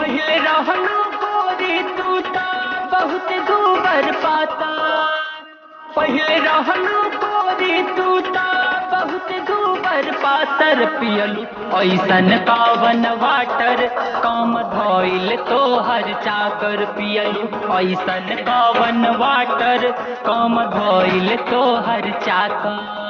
पहले रहलू गोरी तू ता बहुत दूबर पाता। पहले रहलू गोरी तू ता बहुत दूबर पातर पियलू ऐसन कावन वाटर काम धोइल तोहर चाकर पियलू ऐसन कावन वाटर काम धोइल तोहर चाकर।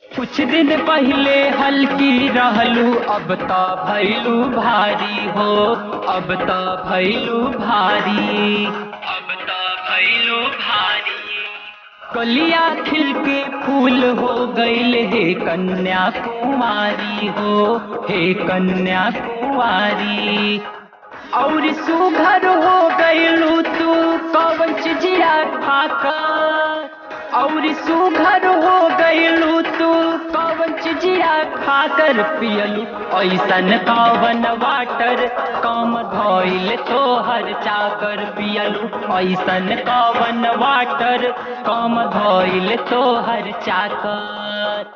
कुछ दिन पहले हल्की रहलू अब ता भैलू भारी हो। अब ता भैलू भारी। अब ता भैलू भारी। कलिया खिल के फूल हो गईल हे कन्या कुमारी हो। हे कन्या कुमारी और सुघर हो गईलू तू कवन चिजिया खाकर। और सुघर हो गईलू तू कवन चिजिया खाकर पियलू ऐसन कावन वाटर काम धोइल तोहर चाकर पियलू ऐसन कावन वाटर काम धोइल तोहर चाकर।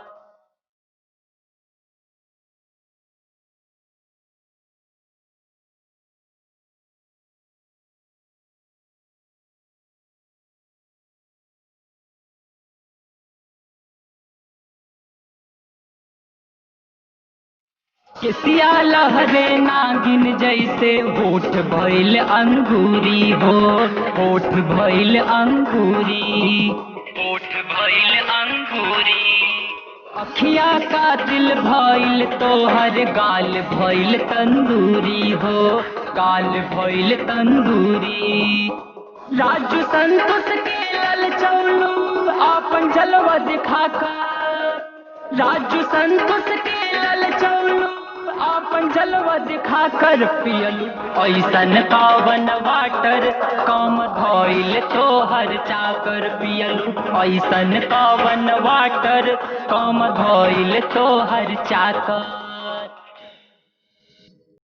केसिया लहरे नागिन जैसे होठ भइल अंगूरी हो। होठ भइल अंगूरी। होठ भइल अंगूरी। अखिया का दिल भइल तोहर गाल भइल तंदूरी हो। गाल भइल तंदूरी। राजू संतोष के ललचौलू आपन जलवा दिखाकर। राजू संतोष के ललचौलू आपन जलवा दिखाकर पियलू ऐसन कावन वाटर काम धोइल तोहर चाकर पियलू ऐसन कावन वाटर काम धोइल तोहर चाकर।